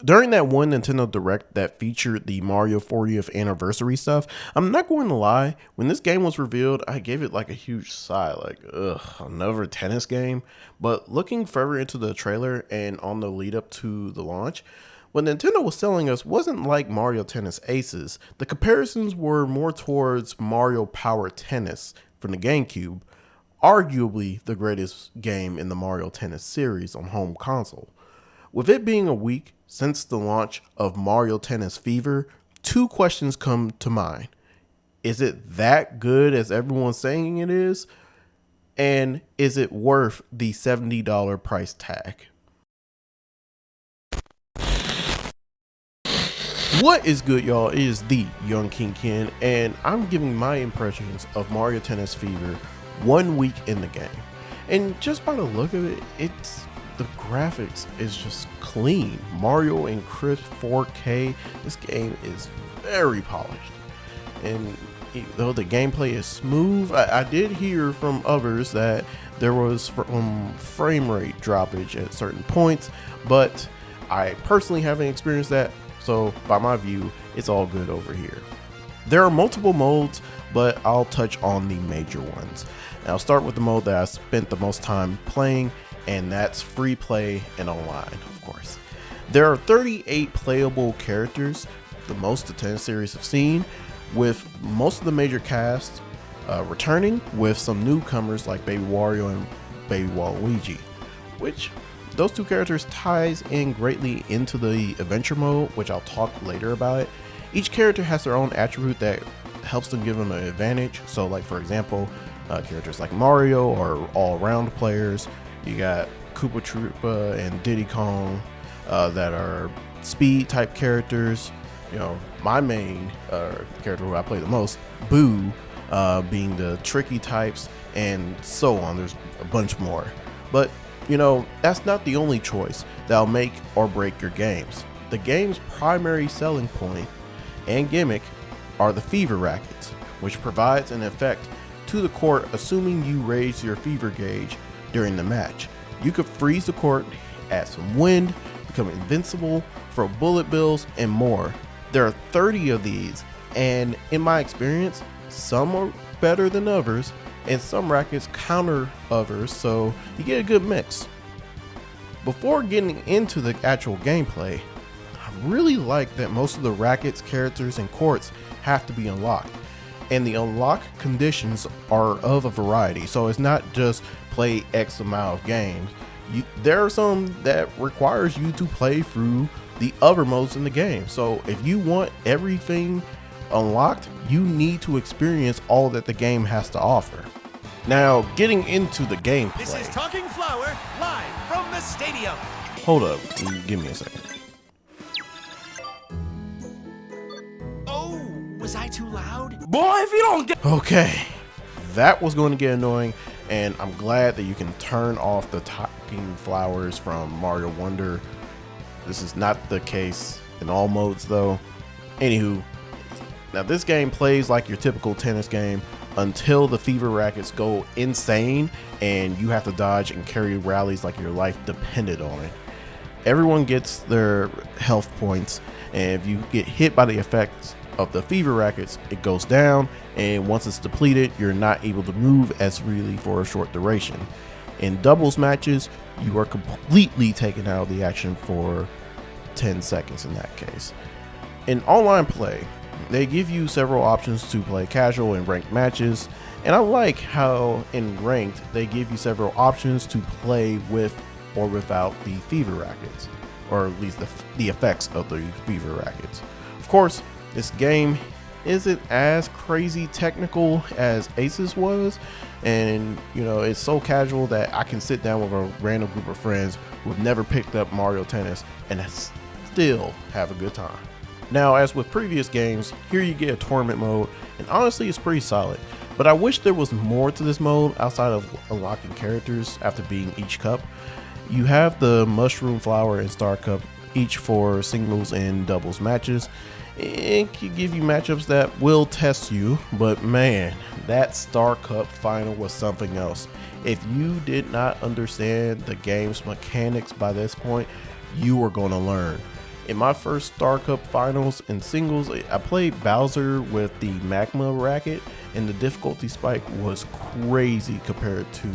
During that one Nintendo Direct that featured the Mario 40th anniversary stuff, I'm not going to lie, when this game was revealed, I gave it like a huge sigh, like, ugh, another tennis game. But looking further into the trailer and on the lead up to the launch, what Nintendo was selling us wasn't like Mario Tennis Aces. The comparisons were more towards Mario Power Tennis from the GameCube, arguably the greatest game in the Mario Tennis series on home console. With it being a week since the launch of Mario Tennis Fever, two questions come to mind. Is it that good as everyone's saying it is? And is it worth the $70 price tag? What is good, y'all? It is the Young King Ken, and I'm giving my impressions of Mario Tennis Fever 1 week in the game. And just by the look of it, the graphics is just clean. Mario in crisp 4K. This game is very polished. And though the gameplay is smooth, I did hear from others that there was frame rate droppage at certain points, but I personally haven't experienced that. So by my view, it's all good over here. There are multiple modes, but I'll touch on the major ones. And I'll start with the mode that I spent the most time playing, and that's free play and online, of course. There are 38 playable characters, the most the tennis series have seen, with most of the major cast returning, with some newcomers like Baby Wario and Baby Waluigi, which those two characters ties in greatly into the adventure mode, which I'll talk later about it. Each character has their own attribute that helps them give them an advantage. So like, for example, characters like Mario are all-around players. You got Koopa Troopa and Diddy Kong that are speed type characters. You know, my main character who I play the most, Boo, being the tricky types, and so on. There's a bunch more. But you know, that's not the only choice that'll make or break your games. The game's primary selling point and gimmick are the fever rackets, which provides an effect to the court assuming you raise your fever gauge during the match. You could freeze the court, add some wind, become invincible, throw bullet bills, and more. There are 30 of these, and in my experience, some are better than others, and some rackets counter others, so you get a good mix. Before getting into the actual gameplay, I really like that most of the rackets, characters, and courts have to be unlocked, and the unlock conditions are of a variety, so it's not just play X amount of games. There are some that requires you to play through the other modes in the game, so if you want everything unlocked, you need to experience all that the game has to offer. Now, getting into the gameplay. This is Talking Flower, live from the stadium. Hold up, give me a second. Oh, was I too loud? Boy, if you don't get... Okay, that was going to get annoying, and I'm glad that you can turn off the talking flowers from Mario Wonder. This is not the case in all modes though. Anywho, now this game plays like your typical tennis game until the fever rackets go insane and you have to dodge and carry rallies like your life depended on it. Everyone gets their health points, and if you get hit by the effects of the fever rackets, it goes down, and once it's depleted, you're not able to move as freely for a short duration. In doubles matches, you are completely taken out of the action for 10 seconds in that case. In online play, they give you several options to play casual and ranked matches, and I like how in ranked they give you several options to play with or without the fever rackets, or at least the effects of the fever rackets. Of course, this game isn't as crazy technical as Aces was, and you know, it's so casual that I can sit down with a random group of friends who have never picked up Mario Tennis and still have a good time. Now, as with previous games, here you get a tournament mode, and honestly it's pretty solid, but I wish there was more to this mode outside of unlocking characters after beating each cup. You have the Mushroom Flower and Star Cup, each for singles and doubles matches. It can give you matchups that will test you, but man, that Star Cup final was something else. If you did not understand the game's mechanics by this point, you are going to learn. In my first Star Cup finals and singles, I played Bowser with the magma racket, and the difficulty spike was crazy compared to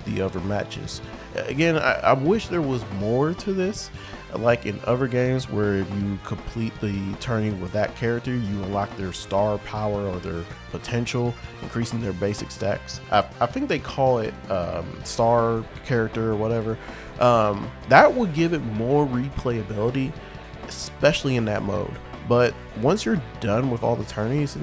the other matches. Again, I wish there was more to this, like in other games where if you complete the tourney with that character, you unlock their star power or their potential, increasing their basic stacks. I think they call it star character or whatever. That would give it more replayability, especially in that mode. But once you're done with all the tourneys,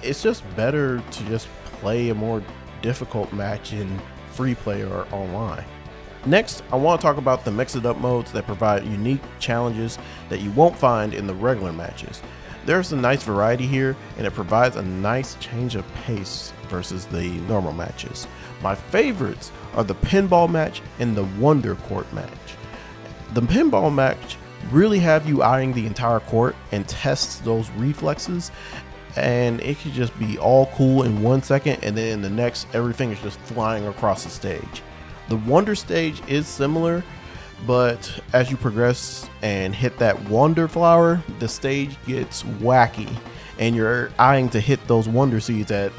it's just better to just play a more difficult match in free play or online. Next, I want to talk about the mix it up modes that provide unique challenges that you won't find in the regular matches. There's a nice variety here, and it provides a nice change of pace versus the normal matches. My favorites are the pinball match and the Wonder Court match. The pinball match really have you eyeing the entire court and tests those reflexes, and it could just be all cool in 1 second, and then in the next everything is just flying across the stage. The Wonder stage is similar, but as you progress and hit that Wonder flower, the stage gets wacky and you're eyeing to hit those Wonder seeds and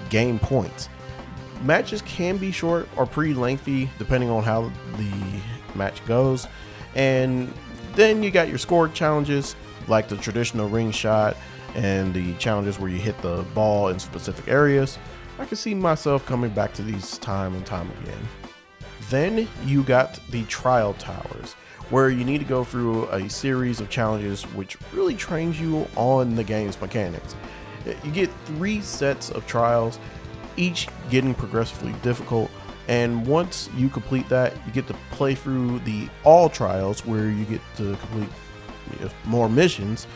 gain points. Matches can be short or pretty lengthy depending on how the match goes, and then you got your score challenges like the traditional ring shot and the challenges where you hit the ball in specific areas. I can see myself coming back to these time and time again. Then you got the trial towers, where you need to go through a series of challenges which really trains you on the game's mechanics. You get 3 sets of trials, each getting progressively difficult, and once you complete that, you get to play through the all trials, where you get to complete more missions,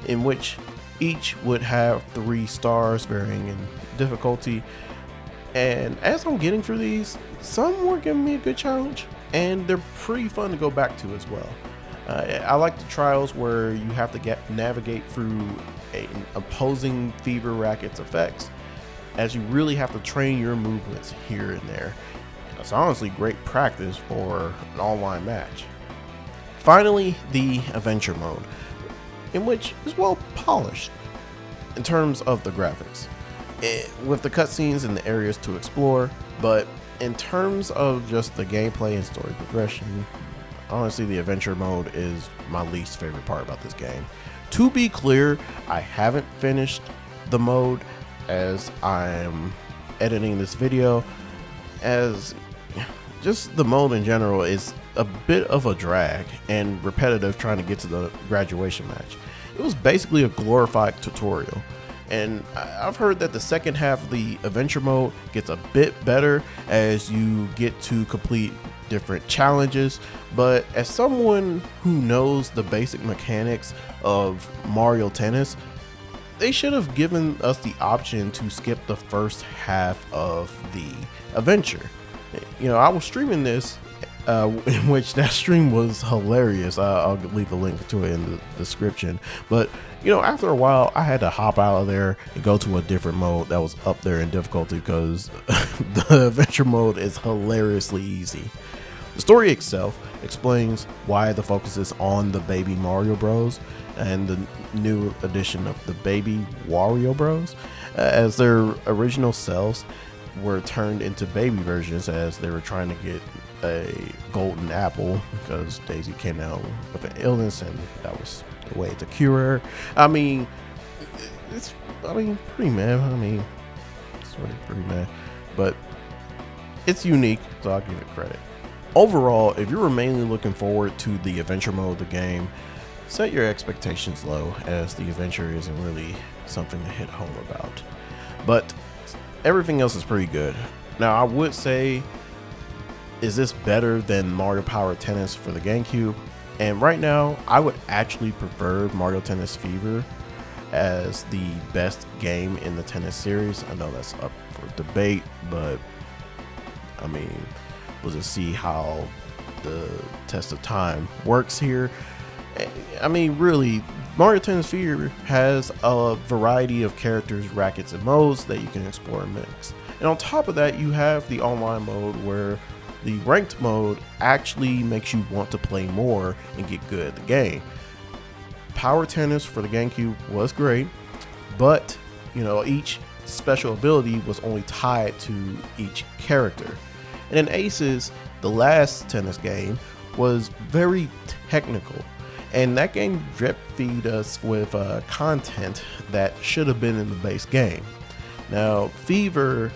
in which each would have 3 stars varying in difficulty. And as I'm getting through these, some were giving me a good challenge, and they're pretty fun to go back to as well. I like the trials where you have to navigate through an opposing fever racket's effects, as you really have to train your movements here and there. It's honestly great practice for an online match. Finally, the adventure mode, in which is well polished in terms of the graphics, with the cutscenes and the areas to explore, but in terms of just the gameplay and story progression, honestly the adventure mode is my least favorite part about this game. To be clear, I haven't finished the mode as I'm editing this video, as just the mode in general is a bit of a drag and repetitive trying to get to the graduation match. It was basically a glorified tutorial, and I've heard that the second half of the adventure mode gets a bit better as you get to complete different challenges. But as someone who knows the basic mechanics of Mario Tennis, they should have given us the option to skip the first half of the adventure. You know, I was streaming this, in which that stream was hilarious. I'll leave a link to it in the description. But you know, after a while, I had to hop out of there and go to a different mode that was up there in difficulty, because the adventure mode is hilariously easy. The story itself explains why the focus is on the baby Mario Bros. And the new edition of the baby Wario Bros, as their original selves were turned into baby versions as they were trying to get a golden apple, because Daisy came out with an illness and that was the way to cure her. I mean, it's pretty mad. It's really pretty mad, but it's unique, so I'll give it credit. Overall, if you're mainly looking forward to the adventure mode of the game, set your expectations low, as the adventure isn't really something to hit home about. But everything else is pretty good. Now, I would say, is this better than Mario Power Tennis for the GameCube? And right now, I would actually prefer Mario Tennis Fever as the best game in the tennis series. I know that's up for debate, but I mean, we'll just see how the test of time works here. I mean, really, Mario Tennis Fever has a variety of characters, rackets, and modes that you can explore and mix. And on top of that, you have the online mode where the ranked mode actually makes you want to play more and get good at the game. Power Tennis for the GameCube was great, but each special ability was only tied to each character. And in Aces, the last tennis game, was very technical, and that game drip feed us with content that should have been in the base game. Now, Fever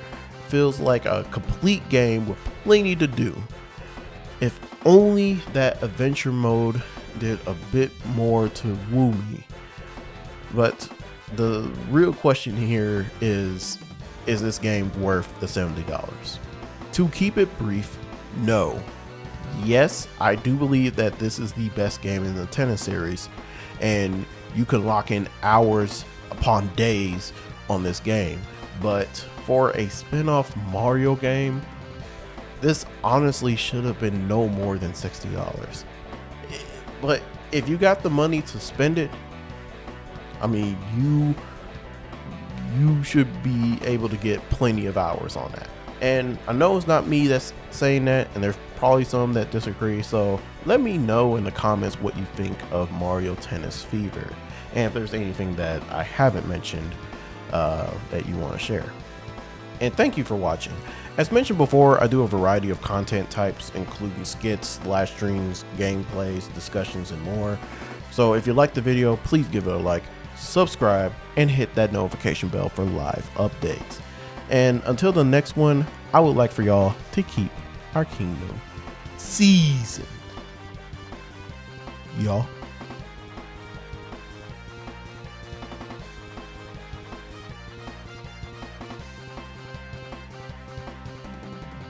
feels like a complete game with plenty to do. If only that adventure mode did a bit more to woo me. But the real question here is this game worth the $70? To keep it brief, no. Yes, I do believe that this is the best game in the tennis series, and you can lock in hours upon days on this game. But for a spin-off Mario game, this honestly should have been no more than $60. But if you got the money to spend it, I mean, you should be able to get plenty of hours on that. And I know it's not me that's saying that, and there's probably some that disagree, so let me know in the comments what you think of Mario Tennis Fever, and if there's anything that I haven't mentioned that you want to share. And thank you for watching. As mentioned before, I do a variety of content types, including skits, live streams, gameplays, discussions, and more. So if you like the video, please give it a like, subscribe, and hit that notification bell for live updates. And until the next one, I would like for y'all to keep our kingdom seasoned. Y'all.